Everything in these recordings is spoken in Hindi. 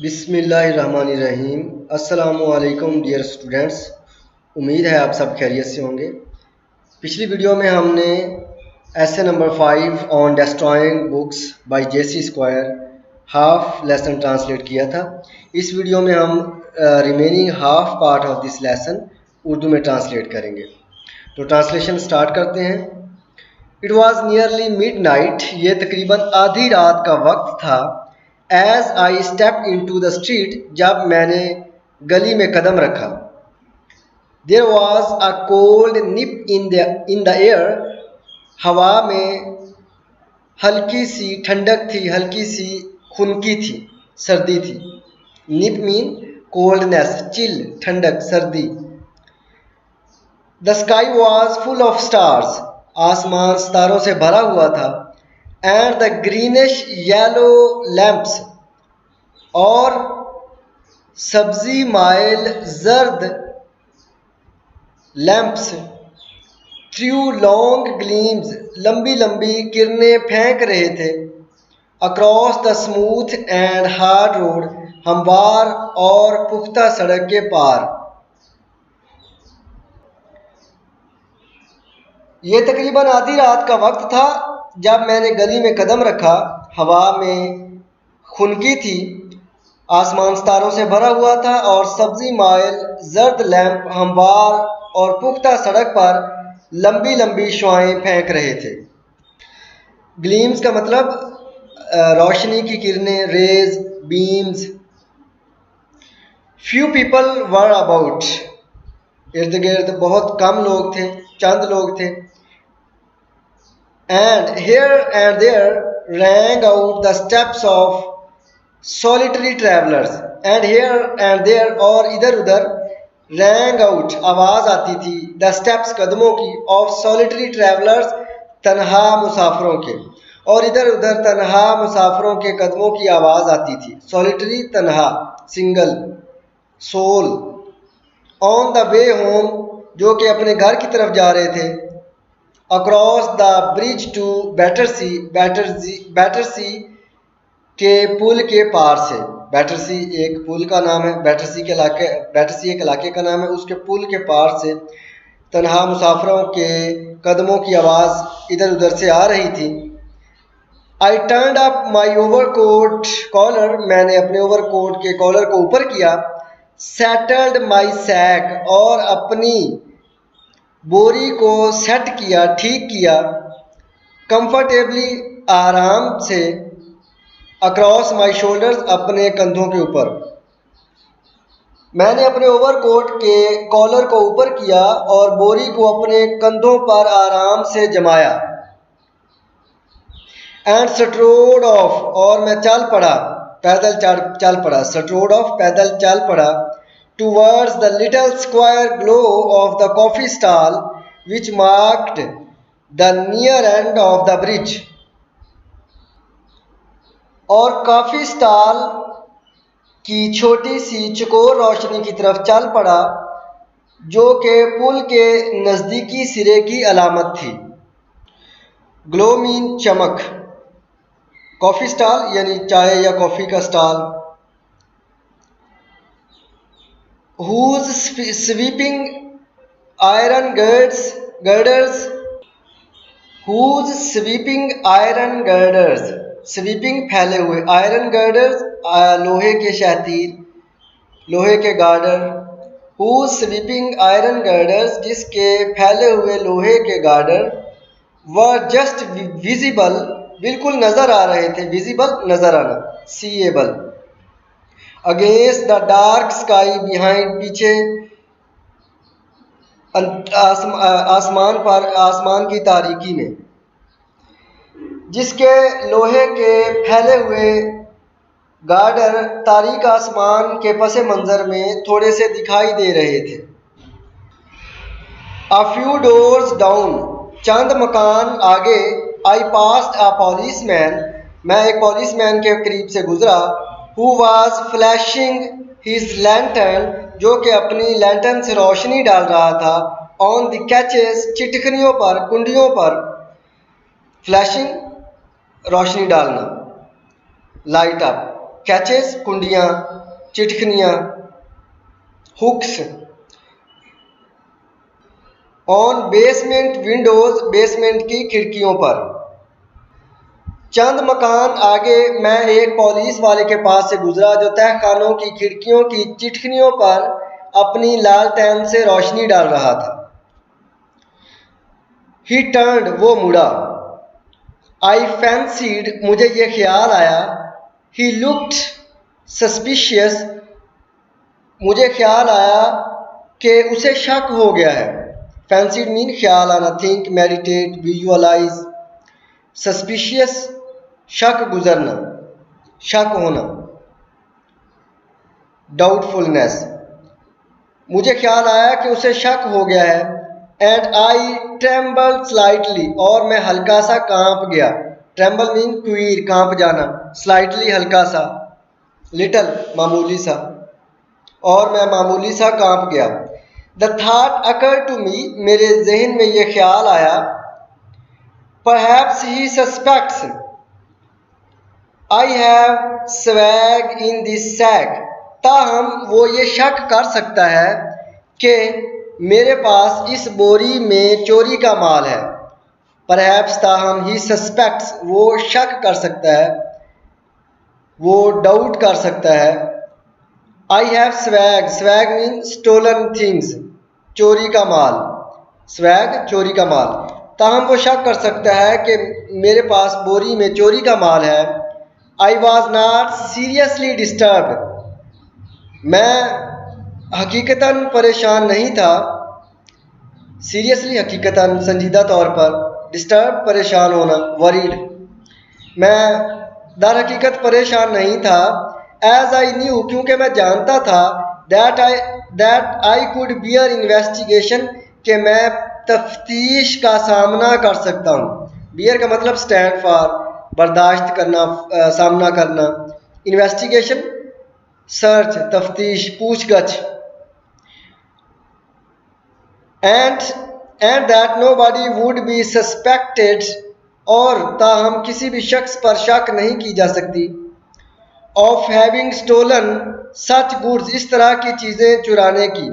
बिस्मिल्लाहिर्रहमानिर्रहीम। अस्सलामुअलैकुम डियर स्टूडेंट्स। उम्मीद है आप सब खैरियत से होंगे। पिछली वीडियो में हमने ऐसे number 5 on destroying books by J C Squire half lesson translate किया था। इस वीडियो में हम remaining half part of this lesson Urdu में ट्रांसलेट करेंगे। तो ट्रांसलेशन स्टार्ट करते हैं। इट वॉज नियरली मिडनाइट, ये तकरीबन आधी रात का वक्त था। As I stepped into the street, जब मैंने गली में कदम रखा। There was a cold nip in the air, हवा में हल्की सी ठंडक थी, हल्की सी खुनकी थी, सर्दी थी। Nip मीन coldness, chill, ठंडक, सर्दी। The sky was full of stars, आसमान सितारों से भरा हुआ था। And the greenish yellow lamps, और सब्जी माइल जर्द लैंप्स थ्रू लॉन्ग ग्लीम्स, लंबी लंबी किरणें फेंक रहे थे। Across the smooth and hard road, हमवार और पुख्ता सड़क के पार। ये तकरीबन आधी रात का वक्त था जब मैंने गली में कदम रखा। हवा में खुनकी थी, आसमान सितारों से भरा हुआ था और सब्जी माइल जर्द लैंप हमवार और पुख्ता सड़क पर लंबी लंबी शुआएं फेंक रहे थे। ग्लीम्स का मतलब रोशनी की किरणें, rays, beams. Few people were about, इर्द गिर्द बहुत कम लोग थे, चंद लोग थे। And here and there rang out the steps of solitary travelers. And here and there, और इधर उधर, rang out, आवाज़ आती थी, the steps, कदमों की, of solitary travelers, तन्हा मुसाफरों के, और इधर उधर तन्हा मुसाफरों के कदमों की आवाज़ आती थी। solitary तन्हा, single, soul. on the way home, जो कि अपने घर की तरफ जा रहे थे। Across the bridge to Battersea, Battersea के पुल के पार से। बैटरसी एक पुल का नाम है, बैटरसी एक इलाके का नाम है, उसके पुल के पार से तन्हा मुसाफरों के कदमों की आवाज़ इधर उधर से आ रही थी। I turned up my overcoat collar, मैंने अपने ओवरकोट के कॉलर को ऊपर किया। सेटल्ड माई सैक, और अपनी बोरी को सेट किया, ठीक किया। कंफर्टेबली, आराम से। अक्रॉस माई शोल्डर्स, अपने कंधों के ऊपर। मैंने अपने ओवरकोट के कॉलर को ऊपर किया और बोरी को अपने कंधों पर आराम से जमाया। एंड स्ट्रोड ऑफ, और मैं चल पड़ा, पैदल चल पड़ा। स्ट्रोड ऑफ, पैदल चल पड़ा। Towards the little square glow of the coffee stall, which marked the near end of the bridge, और कॉफी स्टॉल की छोटी सी चकोर रोशनी की तरफ चल पड़ा जो कि पुल के नज़दीकी सिरे की अलामत थी। ग्लो मीन चमक, कॉफी स्टॉल यानी चाय या कॉफ़ी का stall. Whose sweeping iron girders, whose sweeping iron girders, sweeping फैले हुए, iron girders लोहे के शहतीर, लोहे के girder. whose sweeping iron girders, जिसके फैले हुए लोहे के गार्डर, were just visible, बिल्कुल नज़र आ रहे थे। visible नज़र आना, seeable। Against the dark sky behind, पीछे आसमान पर, आसमान की तारीकी में, जिसके लोहे के फैले हुए गार्डर तारीक आसमान के पस मंज़र में थोड़े से दिखाई दे रहे थे। अ फ्यू डोर्स डाउन, चंद मकान आगे। आई पास्ड अ पॉलिसमैन, मैं एक पॉलिसमैन के करीब से गुजरा। Who was flashing his lantern, जो कि अपनी लैंटर्न से रोशनी डाल रहा था। On the catches, चिटकनियों पर, कुंडियों पर। फ्लैशिंग, रोशनी डालना, लाइट अप। कैचेस कुंडियाँ, चिटखनियाँ, hooks. On basement windows, basement की खिड़कियों पर। चंद मकान आगे मैं एक पुलिस वाले के पास से गुजरा जो तहखानों की खिड़कियों की चिटखनियों पर अपनी लालटेन से रोशनी डाल रहा था। ही टर्न्ड, वो मुड़ा। आई फैंसीड, मुझे ये ख्याल आया। ही लुक्ड सस्पिशियस, मुझे ख्याल आया कि उसे शक हो गया है। फैंसीड मीन ख्याल आना, थिंक, मेडिटेट, विजुअलाइज। सस्पिशियस शक, गुजरना, शक होना। डाउटफुलनेस, मुझे ख्याल आया कि उसे शक हो गया है। एंड आई ट्रेम्बल स्लाइटली, और मैं हल्का सा कांप गया। ट्रेम्बल मीन क्वीर, कांप जाना। स्लाइटली हल्का सा, लिटल मामूली सा, और मैं मामूली सा कांप गया। The thought occur to me, मेरे जहन में ये ख्याल आया। Perhaps he suspects I have swag in this sack, ताहम वो ये शक कर सकता है कि मेरे पास इस बोरी में चोरी का माल है। परहैप्स, ताहम, ही सस्पेक्ट्स, वो शक कर सकता है, वो डाउट कर सकता है। I have swag, swag mean stolen things, चोरी का माल। स्वैग, चोरी का माल। ताहम वो शक कर सकता है कि मेरे पास बोरी में चोरी का माल है। I was not seriously disturb, मैं हकीकतन परेशान नहीं था। सीरियसली हकीकतन, संजीदा तौर पर। डिस्टर्ब परेशान होना, वरीड। मैं दर हकीकत परेशान नहीं था। एज आई न्यू, क्योंकि मैं जानता था। That I could bear investigation, कि मैं तफ्तीश का सामना कर सकता हूँ। बियर का मतलब स्टैंड फॉर, बर्दाश्त करना, सामना करना। इन्वेस्टिगेशन सर्च, तफ्तीश, पूछगछ। And that nobody would be suspected, और ताहम किसी भी शख्स पर शक नहीं की जा सकती। Of having stolen such goods, इस तरह की चीज़ें चुराने की,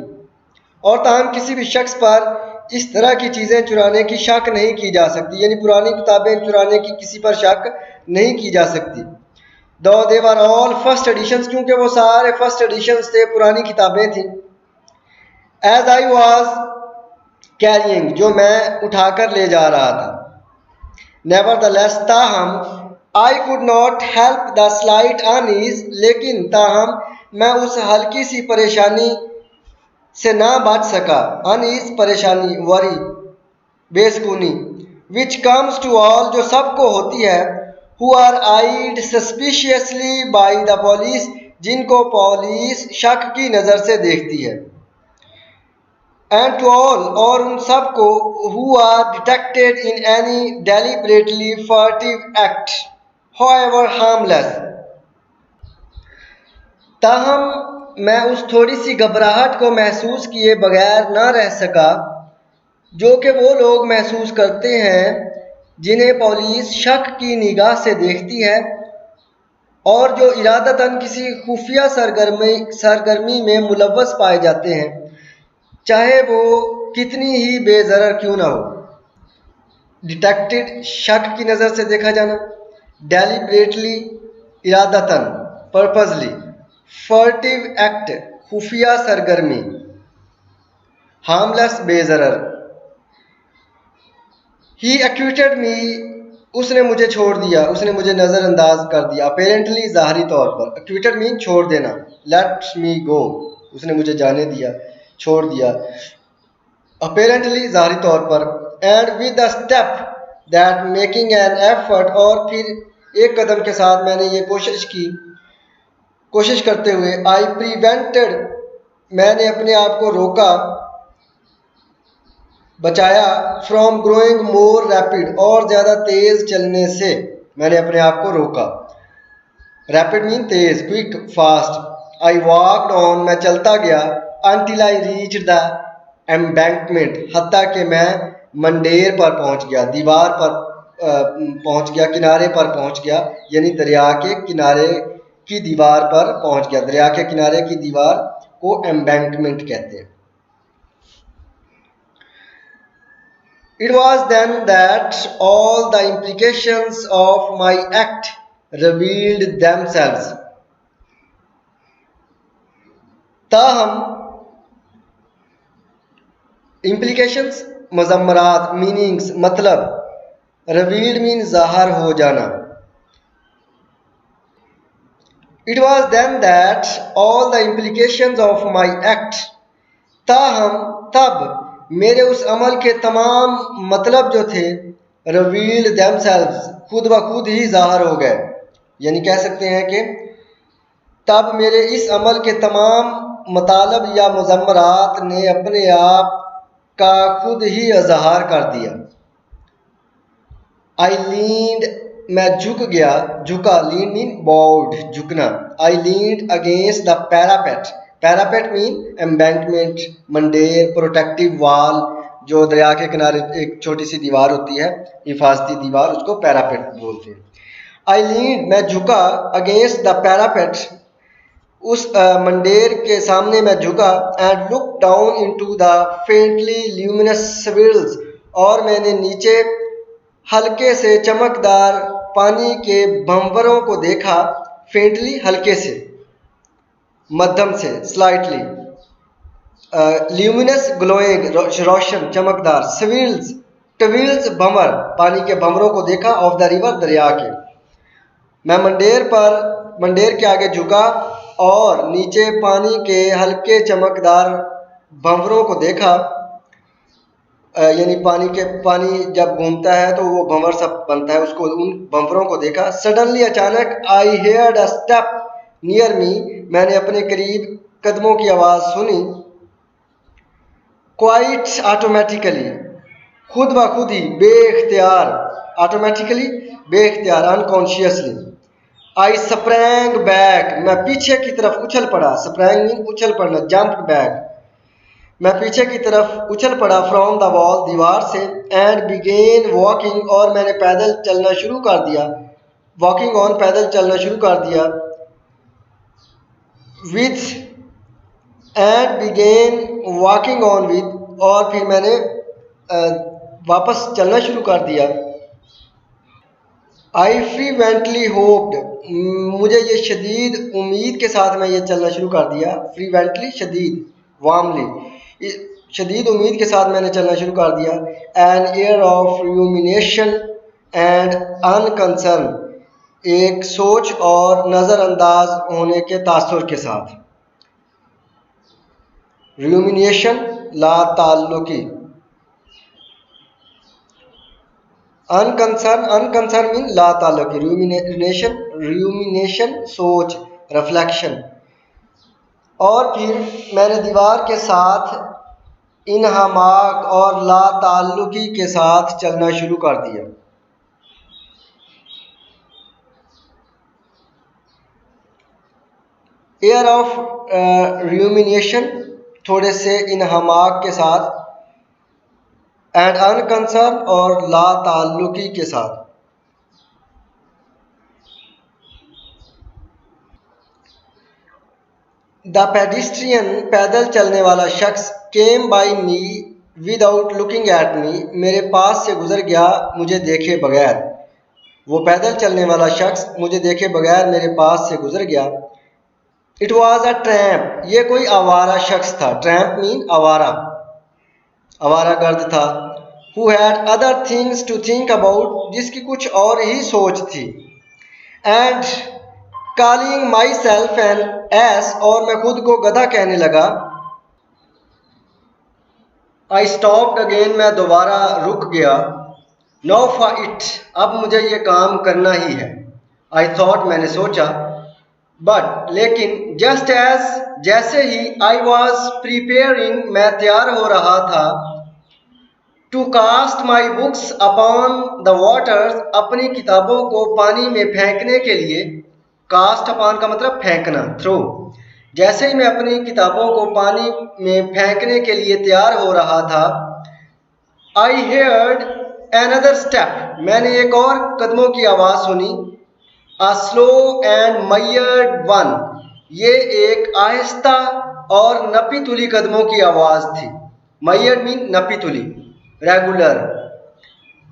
और ताहम किसी भी शख्स पर इस तरह की चीज़ें चुराने की शक नहीं की जा सकती। यानी पुरानी किताबें चुराने की किसी पर शक नहीं की जा सकती। दो दे वर ऑल फर्स्ट एडिशंस, क्योंकि वो सारे फर्स्ट एडिशंस थे, पुरानी किताबें थीं। एज आई वॉज कैरिंग, जो मैं उठाकर ले जा रहा था। नेवरदलेस, ताहम, I could not help the slight unease, लेकिन ताहम मैं उस हल्की सी परेशानी से ना बच सका। अनईज परेशानी, वरी बेसुकूनी। विच कम्स टू ऑल, जो सबको होती है। Who are eyed suspiciously by the police, जिनको पुलिस शक की नज़र से देखती है। एंड टू ऑल, और उन सबको। Who are detected in any deliberately furtive act however harmless, ताहम मैं उस थोड़ी सी घबराहट को महसूस किए बगैर ना रह सका जो कि वो लोग महसूस करते हैं जिन्हें पुलिस शक की निगाह से देखती है, और जो इरादतन किसी खुफिया सरगर्मी में मुलव्वस पाए जाते हैं, चाहे वो कितनी ही बेज़रर क्यों ना हो। डिटेक्टेड, शक की नज़र से देखा जाना। डेलिबरेटली, इरादतन, पर्पजली। फर्टिव एक्ट, खुफिया सरगर्मी। हार्मलेस, बेज़रर। ही एक्यूटेड मी, उसने मुझे छोड़ दिया, उसने मुझे नज़रअंदाज कर दिया। अपेरेंटली, ज़ाहरी तौर पर। एक्यूटेड मीन छोड़ देना। लेट मी गो, उसने मुझे जाने दिया, छोड़ दिया। अपेरेंटली, ज़ाहरी तौर पर। And with the step that making an effort, और फिर एक कदम के साथ मैंने ये कोशिश की, कोशिश करते हुए। आई प्रिवेंटेड, मैंने अपने आप को रोका, बचाया। फ्रॉम ग्रोइंग मोर रैपिड, और ज़्यादा तेज़ चलने से मैंने अपने आप को रोका। रैपिड मीन तेज़, quick, fast. I walked on, मैं चलता गया। Until I reach the embankment, हत्ता कि मैं मंडेर पर पहुंच गया, दीवार पर पहुंच गया, किनारे पर पहुंच गया, यानी दरिया के किनारे की दीवार पर पहुंच गया। दरिया के किनारे की दीवार को एम्बैंकमेंट कहते हैं। It was then that all the implications of my act revealed themselves. ताहम implications मज़म्मरात मीनिंग्स मतलब, revealed मीन ज़ाहिर हो जाना। It was then that all the implications of my act, ताहम तब मेरे उस अमल के तमाम मतलब जो थे, revealed themselves खुद ब खुद ही ज़ाहिर हो गए। यानी कह सकते हैं कि तब मेरे इस अमल के तमाम मतलब या मुज़म्मरात ने अपने आप का खुद ही इज़हार कर दिया। I leaned मैं झुक गया, झुका, lean मीन bowed झुकना। I leaned against the parapet, parapet mean embankment, मंडेर, प्रोटेक्टिव वाल, जो दरिया के किनारे एक छोटी सी दीवार होती है, हिफाजती दीवार, उसको पैरापेट बोलते हैं। आई लीन मैं झुका, अगेंस्ट द पैरापेट उस मंडेर के सामने मैं झुका, and look down into the faintly luminous swirls और मैंने नीचे हल्के से चमकदार पानी के भंवरों को देखा। फेंटली हल्के से, मध्यम से स्लाइटली, ल्यूमिनस ग्लोइंग रोशन चमकदार, स्विल्स ट्विल्स भंवर पानी के भंवरों को देखा, ऑफ द रिवर दरिया के। मैं मंडेर के आगे झुका और नीचे पानी के हल्के चमकदार भंवरों को देखा। यानी पानी जब घूमता है तो वो भंवर सब बनता है, उसको उन भंवरों को देखा। सडनली अचानक, I heard a step near me मैंने अपने करीब कदमों की आवाज़ सुनी। क्वाइट ऑटोमेटिकली खुद ब खुद ही, बेख्तियार, ऑटोमेटिकली बेख्तियार, अनकॉन्शियसली। आई स्प्रैंग बैक मैं पीछे की तरफ उछल पड़ा, स्प्रैंग मीन उछल पड़ना, जंप बैक मैं पीछे की तरफ उछल पड़ा, फ्रॉम द वॉल दीवार से, एंड बिगेन वॉकिंग और मैंने पैदल चलना शुरू कर दिया, वॉकिंग ऑन पैदल चलना शुरू कर दिया, with and began walking on with और फिर मैंने वापस चलना शुरू कर दिया। आई फ्रीवेंटली होप्ड मुझे ये शदीद उम्मीद के साथ मैं ये चलना शुरू कर दिया। फ्रीवेंटली शदीद, वार्मली, शदीद उम्मीद के साथ मैंने चलना शुरू कर दिया। An air of rumination and unconcern एक सोच और नज़रअंदाज होने के तासुर के साथ। रूमिनेशन ला ताल्लुकी, अनकंसर्न मीन ला ताल्लुकी, रूमिनेशन सोच, रिफ्लेक्शन। और फिर मैंने दीवार के साथ इन्हमाक और ला ताल्लुकी के साथ चलना शुरू कर दिया। एयर ऑफ रूमिनेशन थोड़े से इन्हमाक के साथ, एंड अनकंसर्न और ला ताल्लुकी के साथ। द पेडिस्ट्रियन पैदल चलने वाला शख्स, came by me without looking at me मेरे पास से गुजर गया मुझे देखे बगैर। वो पैदल चलने वाला शख्स मुझे देखे बगैर मेरे पास से गुजर गया। इट वॉज अ ट्रैम्प ये कोई आवारा शख्स था। ट्रैम्प मीन आवारा, आवारा गर्द था। Who had other things to think about जिसकी कुछ और ही सोच थी। And calling myself an ass और मैं खुद को गधा कहने लगा। आई स्टॉप्ड अगेन मैं दोबारा रुक गया। नो फॉर इट अब मुझे ये काम करना ही है। आई थॉट मैंने सोचा। बट लेकिन जस्ट एज जैसे ही आई वॉज प्रिपेयरिंग मैं तैयार हो रहा था, to cast my books upon the waters अपनी किताबों को पानी में फेंकने के लिए। कास्ट अपॉन का मतलब फेंकना, थ्रो। जैसे ही मैं अपनी किताबों को पानी में फेंकने के लिए तैयार हो रहा था, आई हेयर्ड एनदर स्टेप मैंने एक और कदमों की आवाज़ सुनी। A slow and measured one, ये एक आहिस्ता और नपी तुली कदमों की आवाज थी. Measured mean नपी Tuli, regular.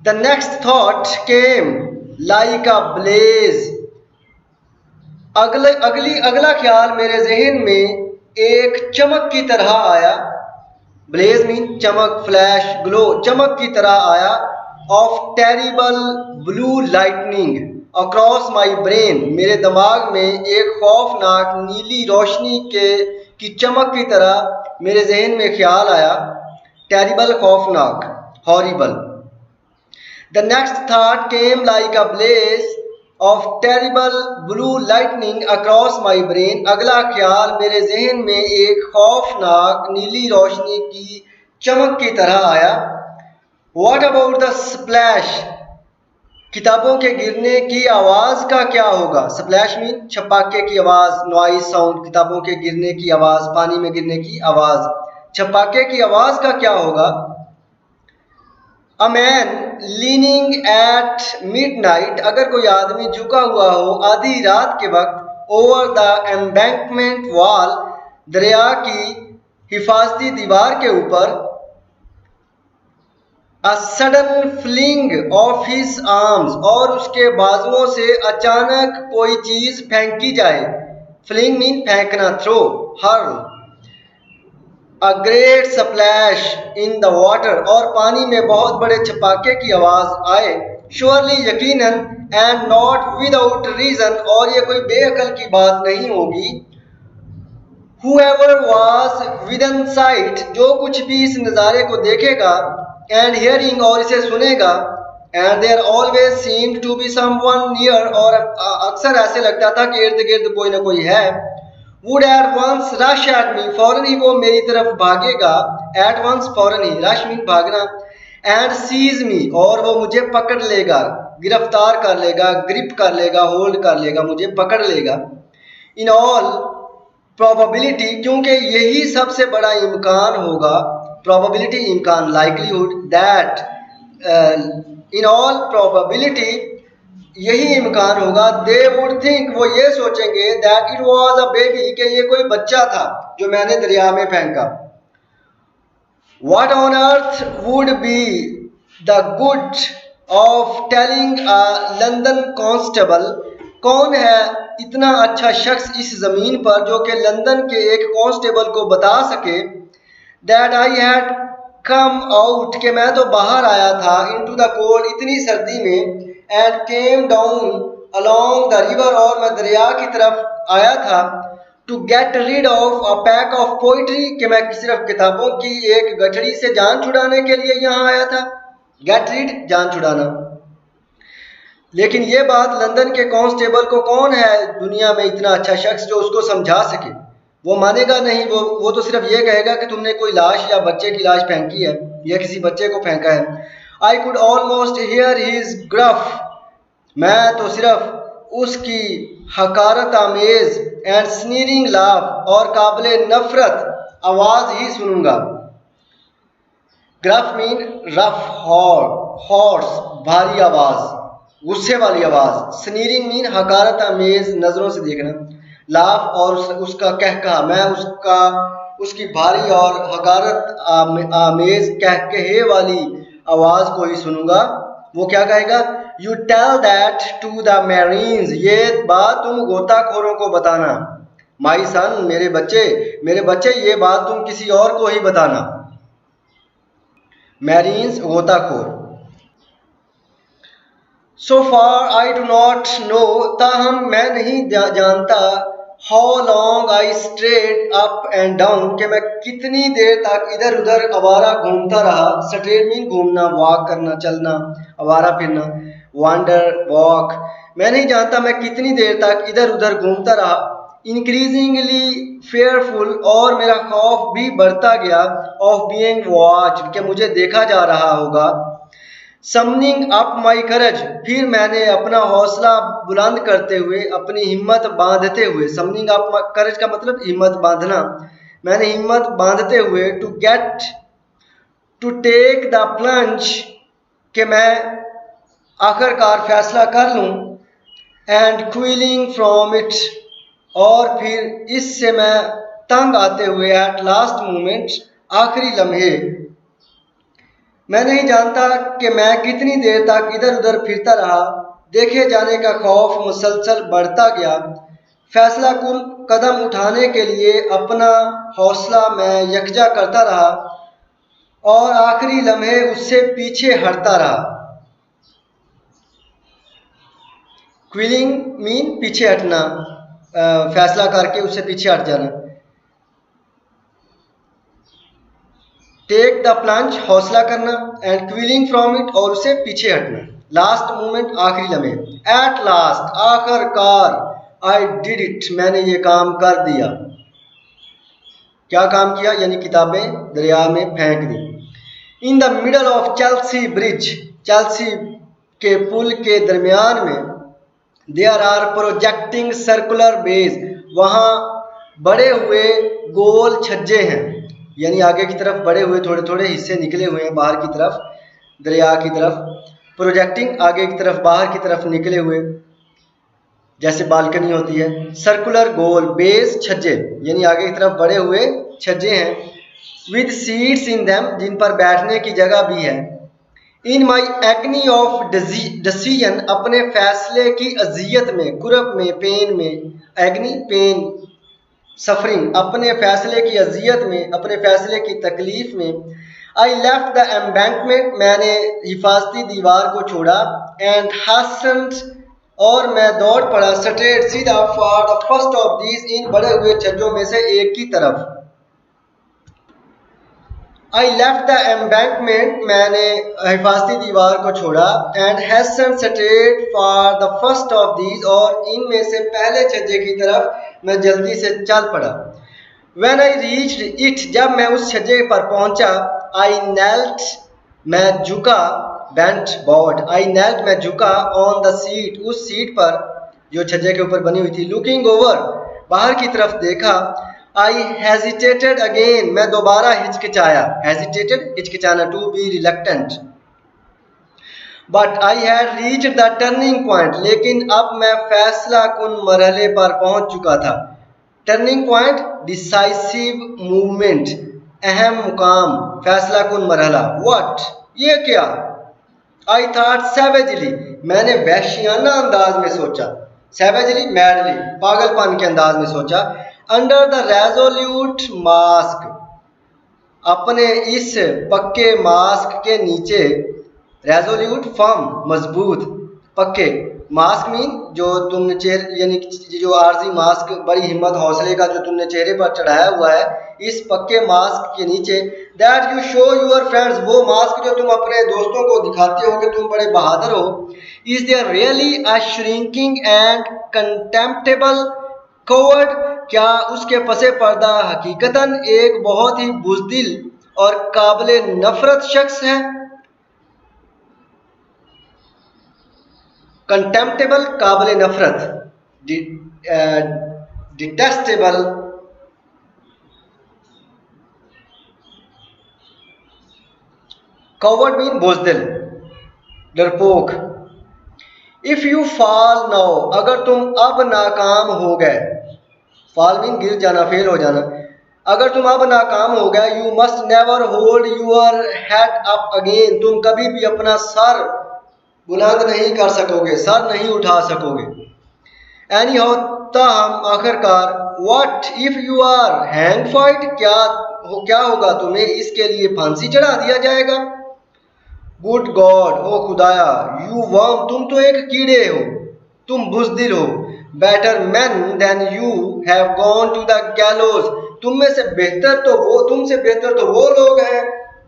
The next thought came like a blaze. अगला ख्याल मेरे जहन में एक चमक की तरह आया. ब्लेज मीन चमक, फ्लैश, ग्लो, चमक की तरह आया. Of terrible blue lightning across my brain, मेरे दिमाग में एक खौफनाक नीली रोशनी की चमक की तरह मेरे जहन में ख्याल आया. टेरिबल, खौफनाक, horrible. The next thought came like a blaze of terrible blue lightning across my brain. अगला ख्याल मेरे जहन में एक खौफनाक नीली रोशनी की चमक की तरह आया. What about the splash? किताबों के गिरने की आवाज़ का क्या होगा? स्प्लैश मीन छपाके की आवाज़, नॉइज, साउंड. किताबों के गिरने की आवाज़, पानी में गिरने की आवाज़. छपाके की आवाज़ का क्या होगा? A man leaning at midnight, अगर कोई आदमी झुका हुआ हो आधी रात के वक्त, ओवर द एम्बैंकमेंट वॉल, दरिया की हिफाजती दीवार के ऊपर. A sudden fling of his arms, और उसके बाजुओं से अचानक कोई चीज फेंकी जाए. फ्लिंग मीन फेंकना, throw, hurl. A great splash in the water, और पानी में बहुत बड़े छपाके की आवाज आए. श्योरली, यकीनन, एंड नॉट विदाउट रीजन, और ये कोई बेअकल की बात नहीं होगी. Whoever was within sight, जो कुछ भी इस नज़ारे को देखेगा, and hearing, और इसे सुनेगा, and there always seemed to be someone near, और अक्सर ऐसे लगता था कि इर्द गिर्द कोई ना कोई है. would at once rush at me, फौरन ही वो मेरी तरफ भागेगा. at once, फौरन ही, rush मीन भागना. and seize me, और वो मुझे पकड़ लेगा, गिरफ्तार कर लेगा, ग्रिप कर लेगा, होल्ड कर लेगा, मुझे पकड़ लेगा. in all probability, क्योंकि यही सबसे बड़ा इम्कान होगा. probability इम्कान, likelihood, that in all probability यही इम्कान होगा. they would think, वो ये सोचेंगे, that it was a baby, कि ये कोई बच्चा था जो मैंने दरिया में फेंका. what on earth would be the good of telling a London constable, कौन है इतना अच्छा शख्स इस ज़मीन पर जो कि लंदन के एक कांस्टेबल को बता सके, that I had come out, कि मैं तो बाहर आया था, इनटू द कोल्ड, इतनी सर्दी में, and came down along the river, और मैं दरिया की तरफ आया था, to get rid of a pack of poetry, कि मैं सिर्फ किताबों की एक गठड़ी से जान छुड़ाने के लिए यहाँ आया था. गेट रीड, जान छुड़ाना. लेकिन ये बात लंदन के कांस्टेबल को, कौन है दुनिया में इतना अच्छा शख्स जो उसको समझा सके, वो मानेगा नहीं. वो तो सिर्फ ये कहेगा कि तुमने कोई लाश या बच्चे की लाश फेंकी है या किसी बच्चे को फेंका है. I could almost here his gruff, मैं तो सिर्फ उसकी हकारत आमेज एंड स्नीरिंग लाफ, और काबिले नफरत आवाज ही सुनूंगा. ग्रफ मीन रफ, हॉर्स, भारी आवाज, गुस्से वाली आवाज. स्नीरिंग मीन हकारत आमेज, नजरों से देखना. लाफ, और उसका कहकहा, मैं उसकी भारी और हकारत आमेज कहकहे वाली आवाज को ही सुनूंगा. वो क्या कहेगा? You tell that to the marines, ये बात तुम गोताखोरों को बताना. माई सन, मेरे बच्चे, ये बात तुम किसी और को ही बताना. मैरीन्स, गोताखोर. So far I do not know, ताहम मैं नहीं जानता, how long I strayed up and down, कि मैं कितनी देर तक इधर उधर आवारा घूमता रहा. स्ट्रेट मीन घूमना, वॉक करना, चलना, आवारा फिरना. Wander, walk. मैं नहीं जानता मैं कितनी देर तक इधर उधर घूमता रहा. इंक्रीजिंगली फेयरफुल, और मेरा खौफ भी बढ़ता गया. ऑफ बीइंग वॉच्ड, कि मुझे देखा जा रहा होगा. समनिंग अप माई करेज, फिर मैंने अपना हौसला बुलंद करते हुए, अपनी हिम्मत बांधते हुए. समनिंग अप करेज का मतलब हिम्मत बांधना. मैंने हिम्मत बांधते हुए, टू टेक द प्लंज, कि मैं आखिरकार फैसला कर लूं. एंड क्विलिंग फ्रॉम इट, और फिर इससे मैं तंग आते हुए, एट लास्ट मोमेंट, आखिरी लम्हे। मैं नहीं जानता कि मैं कितनी देर तक इधर उधर फिरता रहा। देखे जाने का खौफ मुसलसल बढ़ता गया। फैसला कुन कदम उठाने के लिए अपना हौसला मैं यकजा करता रहा और आखिरी लम्हे उससे पीछे हटता रहा। क्विलिंग मीन पीछे हटना, फैसला करके उससे पीछे हट जाना। टेक द प्लंज, हौसला करना, एंड क्विलिंग फ्रॉम इट, और उससे पीछे हटना। लास्ट मोमेंट, आखिरी लम्हे। एट लास्ट, आखिरकार, आई डिड इट, मैंने ये काम कर दिया। क्या काम किया? यानी किताबें दरिया में फेंक दी। In the middle of Chelsea bridge, Chelsea के पुल के दरमियान में, there are projecting circular bays, वहाँ बड़े हुए गोल छज्जे हैं, यानी आगे की तरफ बड़े हुए थोड़े थोड़े हिस्से निकले हुए हैं बाहर की तरफ, दरिया की तरफ। प्रोजेक्टिंग, आगे की तरफ, बाहर की तरफ निकले हुए, जैसे बालकनी होती है। सर्कुलर गोल, बेस छज्जे, यानी आगे की तरफ बड़े हुए छज्जे हैं। विद सीट्स इन देम, जिन पर बैठने की जगह भी है। इन माई एग्नी ऑफ डिसीजन, अपने फैसले की अजियत में, कुरब में, पेन में। एग्नी पेन, सफरिंग, अपने फैसले की अजियत में, अपने फैसले की तकलीफ में। आई लेफ्ट द एम्बैंकमेंट, मैंने हिफाजती दीवार को छोड़ा। एंड हास्टेंड, और मैं दौड़ पड़ा। स्ट्रेट, सीधा, for the first of these, इन बड़े हुए छज्जों में से एक की तरफ। आई लेफ्ट द एम्बैंकमेंट, मैंने हिफाजती दीवार को छोड़ा। And hastened straight for the first of these, और इनमें से पहले छज्जे की तरफ मैं जल्दी से चल पड़ा। When I reached it, जब मैं उस छज्जे पर पहुंचा। I knelt, मैं झुका। Bent, bowed, I knelt, मैं झुका। On the seat, उस सीट पर जो छज्जे के ऊपर बनी हुई थी। Looking over, बाहर की तरफ देखा। I hesitated again, मैं दोबारा हिचकिचाया। Hesitated, हिचकिचाना, to be reluctant. But I had reached the turning point, लेकिन अब मैं फैसला कुन मरहले पर पहुंच चुका था। टर्निंग पॉइंट, डिसाइसिव मूवमेंट, अहम मुकाम, फैसला कुन मरहला। व्हाट, ये क्या? आई थॉट सैवेजली, मैंने वहशियाना अंदाज में सोचा। सैवेजली, मैडली, पागलपन के अंदाज में सोचा। अंडर द रेजोल्यूट मास्क, अपने इस पक्के मास्क के नीचे। रेजोल्यूट, फर्म, मजबूत, पक्के। मास्क मीन जो तुमने चेहरे, यानी जो आर्जी मास्क, बड़ी हिम्मत हौसले का जो तुमने चेहरे पर चढ़ाया हुआ है, इस पक्के मास्क के नीचे। That you show your friends, वो मास्क जो तुम अपने दोस्तों को दिखाते हो कि तुम बड़े बहादुर हो। Is there really a shrinking and contemptible coward, क्या उसके पसे पर्दा हकीकतन एक बहुत ही बुज़दिल और काबिले नफरत शख्स है। कंटेम्प्टेबल, काबिल नफरत। डिटेस्टेबल, कवर्ड मीन बुज़दिल, डरपोक। इफ यू फॉल नाउ, अगर तुम अब नाकाम हो गए। फॉल मीन गिर जाना, फेल हो जाना। अगर तुम अब नाकाम हो गए। You must never hold your head up again, तुम कभी भी अपना सर बुलंद नहीं कर सकोगे, सर नहीं उठा सकोगे। एनी हाउ, ताहम, आखिरकार। What if you are hang fight, क्या होगा तुम्हें इसके लिए फांसी चढ़ा दिया जाएगा। गुड गॉड, ओ खुदाया। यू वर्म, तुम तो एक कीड़े हो, तुम बुज़दिल हो। Better man than you have gone to the gallows, तुमसे बेहतर तो वो लोग हैं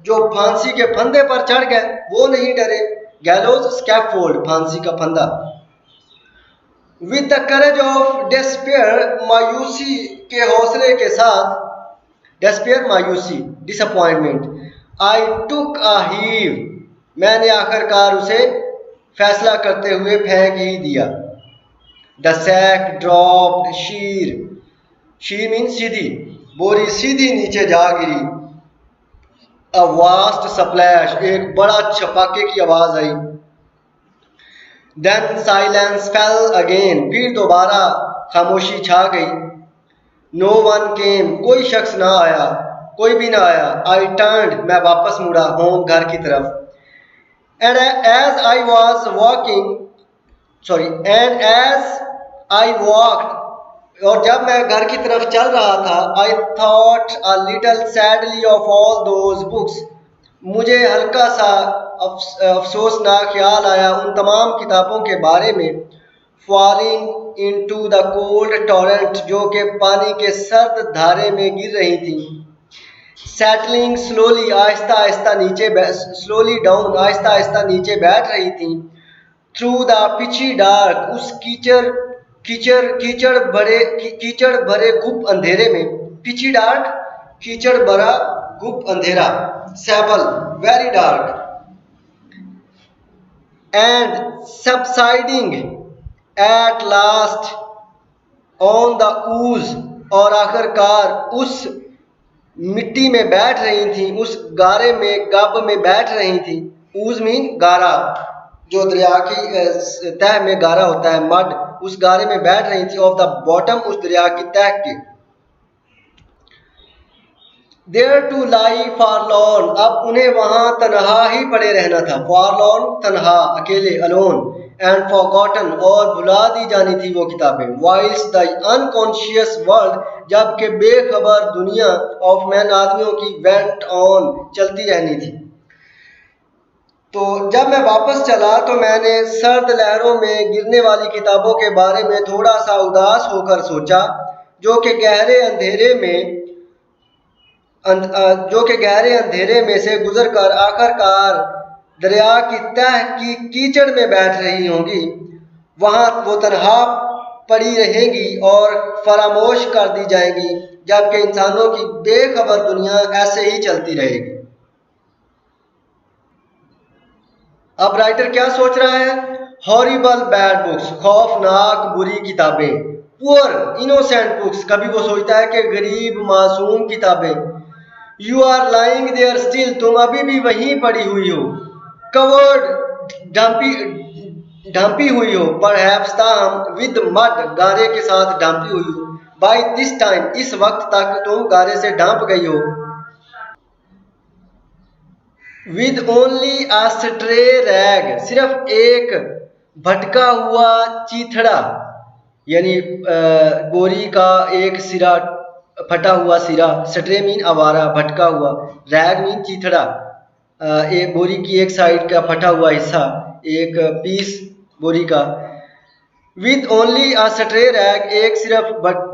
जो फांसी के फंदे पर चढ़ गए, वो नहीं डरे। गैलोज, स्कैफोल्ड, फांसी का फंदा। With the courage of despair, मायूसी के हौसले के साथ। डेस्पेयर, मायूसी, डिसअपॉइंटमेंट। आई टुक अ हीव, मैंने आखिरकार उसे फैसला करते हुए फेंक ही दिया। The sack dropped, sheer mean सीधी, बोरी सीधी नीचे जा गिरी। अ वास्ट स्प्लैश, एक बड़ा छपाके की आवाज आई। Then silence fell again. फिर दोबारा खामोशी छा गई. No one came. कोई शख्स ना आया, कोई भी ना आया. I turned. मैं वापस मुड़ा home, घर की तरफ. And as I was walking, and as I walked, और जब मैं घर की तरफ चल रहा था, I thought a little sadly of all those books. मुझे हल्का सा अफसोसनाक ख्याल आया उन तमाम किताबों के बारे में. Falling into the cold torrent, जो कि पानी के सर्द धारे में गिर रही थी. सेटलिंग स्लोली, आहिस्ता आहिस्ता नीचे, स्लोली डाउन, आहिस्ता आहिस्ता नीचे बैठ रही थी. थ्रू द पिची डार्क, उस कीचड़ भरे गुप्त अंधेरे में. पिची डार्क, कीचड़ भरा गुप्त अंधेरा. Sable, very dark. And subsiding at last on the ooze, और आखिरकार उस मिट्टी में बैठ रही थी, उस गारे में, गब में बैठ रही थी. ऊज मीन गारा, जो दरिया की तह में गारा होता है, मड, उस गारे में बैठ रही थी. ऑफ द बॉटम, उस दरिया की तह के. देयर टू लाई फॉरलॉर्न, अब उन्हें वहां तनहा ही पड़े रहना था. फॉरलॉर्न, तनहा, अकेले, अलोन. एंड फॉरगॉटन, और भुला दी जानी थी वो किताबें. वाइल्स द अनकॉन्शियस वर्ल्ड, जबकि बेखबर दुनिया, ऑफ मैन, आदमियों की, वेंट ऑन, चलती रहनी थी. तो जब मैं वापस चला तो मैंने सर्द लहरों में गिरने वाली किताबों के बारे में थोड़ा सा उदास होकर सोचा, जो कि गहरे अंधेरे में से गुजरकर आखिरकार दरिया की तह की कीचड़ में बैठ रही होंगी. वहां वो तन्हा पड़ी रहेंगी और फरामोश कर दी जाएंगी, जबकि इंसानों की बेखबर दुनिया ऐसे ही चलती रहेगी. अब राइटर क्या सोच रहा है? हॉरिबल बैड बुक्स, खौफनाक बुरी किताबें. पुअर इनोसेंट बुक्स, कभी वो सोचता है कि गरीब मासूम किताबें. You are lying there still, तुम अभी भी वहीं पड़ी हुई हो. कवर्ड, ढांपी हुई हो. परहैप्स, ताहम, विद मड, गारे के साथ ढांपी हुई हो. बाय दिस टाइम, इस वक्त तक तुम गारे से ढांप गई हो. With only a stray rag, सिर्फ एक भटका हुआ चीथड़ा, यानी बोरी का एक सिरा, फटा हुआ सिरा. स्ट्रे मीन आवारा, भटका हुआ. रैग मीन चीथड़ा, एक बोरी की एक साइड का फटा हुआ हिस्सा, एक पीस बोरी का. With only a stray rag, एक सिर्फ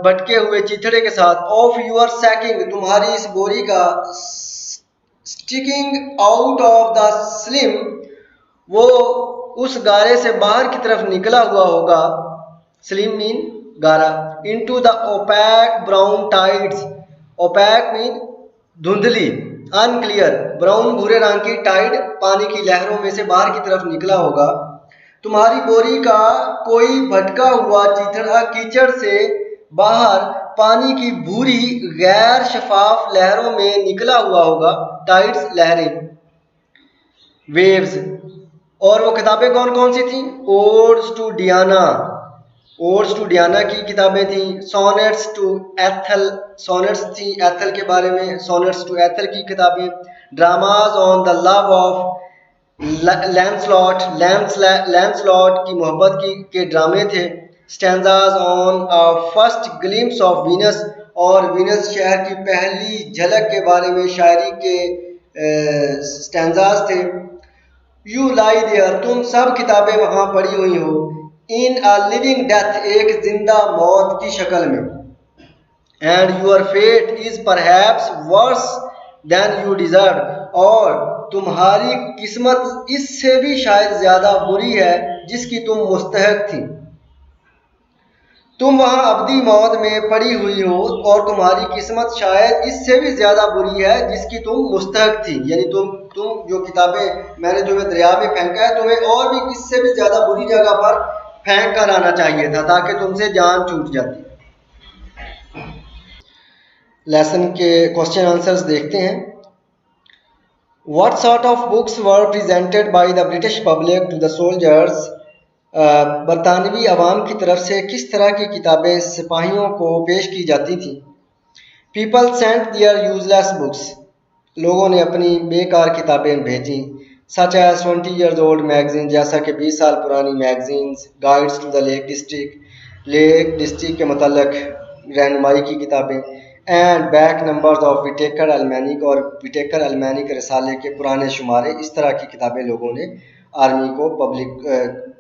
भटके हुए चीथड़े के साथ. ऑफ यूर सैकिंग, तुम्हारी इस बोरी का. Sticking out of the slim, वो उस गारे से बाहर की तरफ निकला हुआ होगा. स्लिम मीन गारा. Into the opaque brown tides, opaque mean धुंधली, अनक्लियर. ब्राउन, भूरे रंग की, टाइड, पानी की लहरों में से बाहर की तरफ निकला होगा. तुम्हारी बोरी का कोई भटका हुआ चीथड़ा कीचड़ से बाहर पानी की भूरी गैर शफाफ लहरों में निकला हुआ होगा. टाइड्स, लहरें. वेव्स. और वो किताबें कौन कौन सी थी? Odes to Diana, odes to Diana की किताबें थी. सोनेट्स टू एथल, सोनेट्स थी एथल के बारे में, सोनेट्स टू एथल की किताबें. Dramas on the love of Lancelot, Lancelot की मोहब्बत के ड्रामे थे. Stanzas on a first glimpse of Venus, और वीनस शहर की पहली झलक के बारे में शायरी के स्टैंजाज थे. यू लाई देयर, तुम सब किताबें वहां पड़ी हुई हो. इन अ लिविंग डेथ, एक जिंदा मौत की शक्ल में. And your fate is perhaps worse than you deserve, और तुम्हारी किस्मत इससे भी शायद ज्यादा बुरी है जिसकी तुम मुस्तहक थी. तुम वहां अब्दी मौत में पड़ी हुई हो और तुम्हारी किस्मत शायद इससे भी ज्यादा बुरी है जिसकी तुम मुस्तहक थी. यानी तुम जो किताबें मैंने तुम्हें दरिया में फेंका है, तुम्हें और भी इससे भी ज्यादा बुरी जगह पर फेंक कर आना चाहिए था ताकि तुमसे जान छूट जाती. लेसन के क्वेश्चन आंसर्स देखते हैं. What sort of books were presented by the British public to the soldiers बरतानवी अवाम की तरफ से किस तरह की किताबें सिपाहियों को पेश की जाती थीं? People sent their useless books, लोगों ने अपनी बेकार किताबें भेजी, such as 20 years old magazine, जैसा कि 20 साल पुरानी magazines, guides to the Lake District के मतलब रहनुमाई की किताबें, and back numbers of Whitaker almanac, और विटेकर अलमैनिक रसाले के पुराने शुमारे। इस तरह की किताबें लोगों ने आर्मी को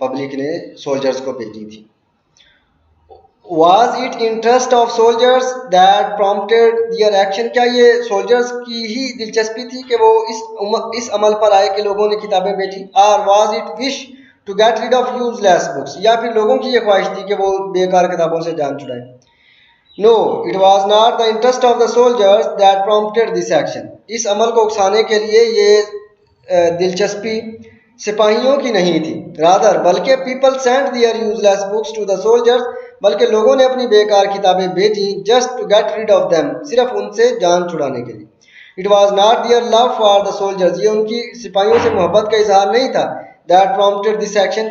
पब्लिक ने सोल्जर्स को भेजी थी। Was it interest of soldiers that prompted their action, क्या ये सोल्जर्स की ही दिलचस्पी थी कि वो इस अमल पर आए कि लोगों ने किताबें भेजी? और was it wish to get rid of useless books, या फिर लोगों की ये ख्वाहिश थी कि वो बेकार किताबों से जान छुड़ाएं? No, it was not the interest of the soldiers that prompted this action. इस अमल को उकसाने के लिए ये दिलचस्पी सिपाहियों की नहीं थी, रादर बल्कि people sent their useless books to the soldiers, बल्कि लोगों ने अपनी बेकार किताबें भेजी just to get rid of them, सिर्फ उनसे जान छुड़ाने के लिए। It was not their love for the soldiers, ये उनकी सिपाहियों से मोहब्बत का इजहार नहीं था, दैट प्रॉम्प्टेड दिस एक्शन,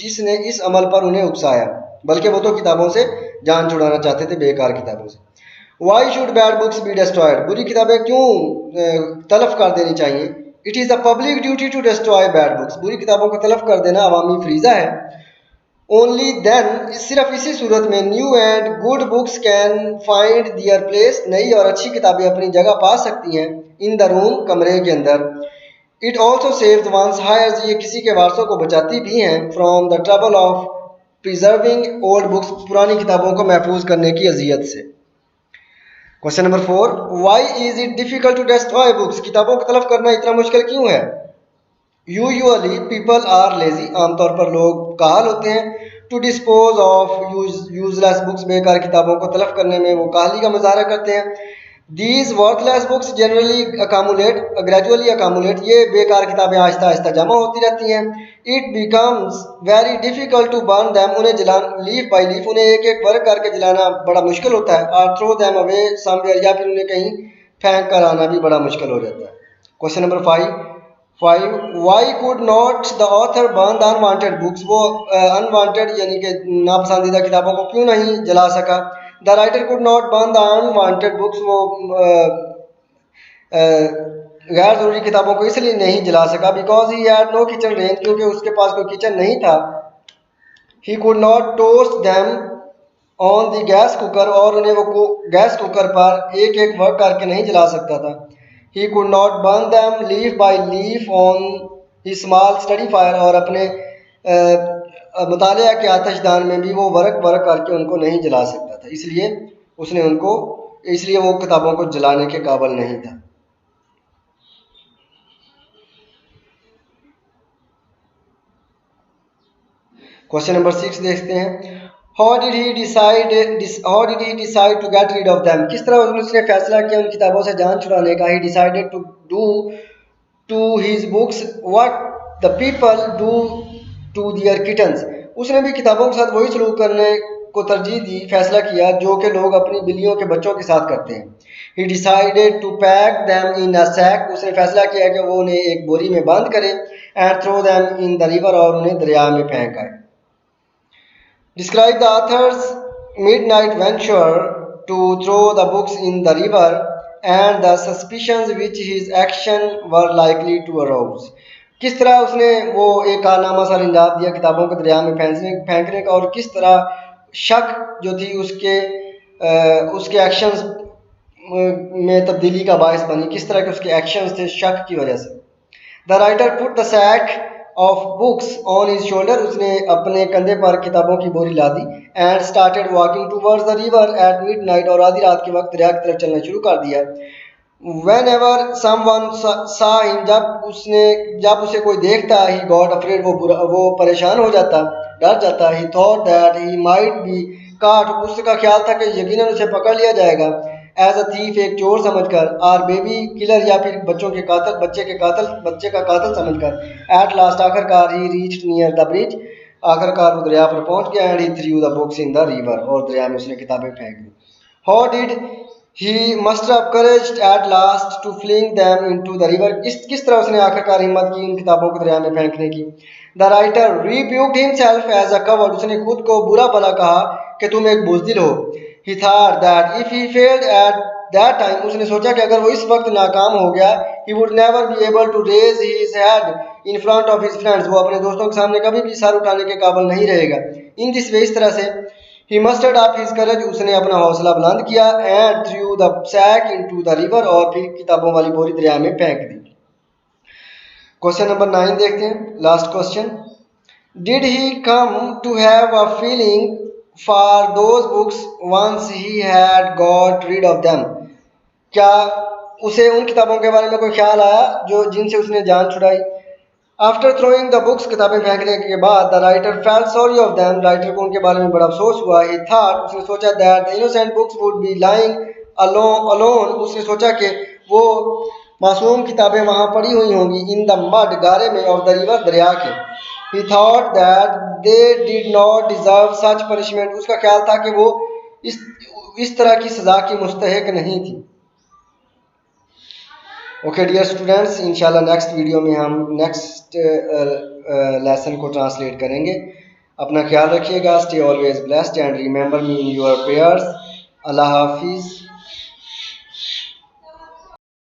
जिसने इस अमल पर उन्हें उकसाया, बल्कि वो तो किताबों से जान छुड़ाना चाहते थे, बेकार किताबों से। Why should bad books be destroyed, बुरी किताबें क्यों तलफ कर देनी चाहिए? It is the public duty to destroy bad books, बुरी किताबों को तलफ कर देना अवामी फरीज़ा है। ओनली देन, सिर्फ इसी सूरत में, new and good books can find their place, नई और अच्छी किताबें अपनी जगह पा सकती हैं, इन द रूम, कमरे के अंदर। It also saves one's heirs, ये किसी के वारसों को बचाती भी हैं, from the trouble of preserving old books, पुरानी किताबों को महफूज करने की अजियत से। Question number 4, why is it difficult to destroy books, किताबों को तलफ करना इतना मुश्किल क्यों है? यूजुअली पीपल आर लेजी, आमतौर पर लोग काहल होते हैं, to dispose of useless books, बेकार किताबों को तलफ करने में वो काहली का मुजाहरा करते हैं। These worthless books generally gradually accumulate, ये बेकार किताबें आहिस्ता आहिस्ता जमा होती रहती हैं। It becomes very difficult to burn them, उन्हें जलाना लीफ बाई लीफ, उन्हें एक एक वर्क करके जलाना बड़ा मुश्किल होता है। और थ्रो दैम अवे समवेयर, या फिर उन्हें कहीं फेंक कर आना भी बड़ा मुश्किल हो जाता है। Question number 5, why could not the author burn the unwanted books, वो अनवांटेड यानी कि नापसंदीदा किताबों को क्यों नहीं जला सका? The writer could not burn the unwanted books, वो गैर ज़रूरी किताबों को इसलिए नहीं जला सका, because he had no kitchen range, क्योंकि उसके पास कोई किचन नहीं था। He could not toast them on the gas cooker, और उन्हें वो गैस कुकर पर एक एक वर्क करके नहीं जला सकता था। He could not burn them leaf by leaf on he small study fire, और अपने मुतालिया के आतिशदान में भी वो वर्क करके उनको नहीं जला सकता था, इसलिए वो किताबों को जलाने के काबिल नहीं था। क्वेश्चन नंबर 6 देखते हैं। How did he decide to get rid of them, किस तरह उसने फैसला किया उन किताबों से जान छुड़ाने का? He decided to do to his books what the people do to their kittens, उसने भी किताबों के साथ वही सलूक करने को तरजीह दी, फैसला किया जो कि लोग अपनी बिल्लियों के बच्चों के साथ करते हैं। He decided to pack them in a sack, उसने फैसला किया कि वो उन्हें एक बोरी में बंद करे, and throw them in the river, और उन्हें दरिया में फेंक आए। Describe the author's midnight venture to throw the books in the river and the suspicions which his action were likely to arouse, किस तरह उसने वो एक कारनामा सा अंजाम दिया किताबों को दरिया में फेंकने का, और किस तरह शक जो थी उसके एक्शंस में तब्दीली का बायस बनी, किस तरह के उसके एक्शंस थे शक की वजह से। The writer put the sack of books on his shoulder, उसने अपने कंधे पर किताबों की बोरी ला दी, and started walking towards the river at midnight, और आधी रात के वक्त दरिया की तरफ चलना शुरू कर दिया। Whenever someone saw him, जब उसे कोई देखता, he got afraid, वो परेशान हो जाता, डर जाता। He thought that he might be caught, उसका ख्याल था कि यकीनन उसे पकड़ लिया जाएगा, as a thief, एक चोर समझकर, or baby killer, या फिर बच्चे का कातिल समझकर। At last, आखिरकार he reached near the bridge, आखिरकार वो दरिया पर पहुंच गया, and he threw the books in the river, और दरिया में उसने किताबें फेंक दी। How did He mustered up courage at last to fling them into the river. किस तरह उसने आखिरकार हिम्मत की उन किताबों को दरिया में फेंकने की. The writer rebuked himself as a coward. उसने खुद को बुरा भला कहा कि तुम एक बुज़दिल हो. He thought that if he failed at that time, उसने सोचा कि अगर वो इस वक्त नाकाम हो गया, he would never be able to raise his head in front of his friends. वो अपने दोस्तों के सामने कभी भी सर उठाने के काबिल नहीं रहेगा. In this way, इस तरह से He mustered up his courage. उसने अपना हौसला बुलंद किया and threw the sack into the river. और फिर किताबों वाली बोरी दरिया में फेंक दी. क्वेश्चन नंबर 9 देखते हैं. Last question. Did he come to have a feeling for those books once he had got rid of them? क्या उसे उन किताबों के बारे में कोई ख्याल आया जो जिनसे उसने जान छुड़ाई? After throwing the books, किताबें फेंकने के बाद, the writer felt sorry of them. Writer को उनके बारे में बड़ा अफसोस हुआ. He thought, उसने सोचा that the innocent books would be lying alone. उसने सोचा कि वो मासूम किताबें वहाँ पड़ी हुई होंगी in the mud, गारे में, of the river, दरिया के. He thought that they did not deserve such punishment. उसका ख्याल था कि वो इस तरह की सज़ा की मुस्तहिक नहीं थी. ओके डियर स्टूडेंट्स, इंशाल्लाह नेक्स्ट वीडियो में हम नेक्स्ट लेसन को ट्रांसलेट करेंगे. अपना ख्याल रखिएगा. Stay always blessed and remember me in your prayers. अल्लाह हाफिज़.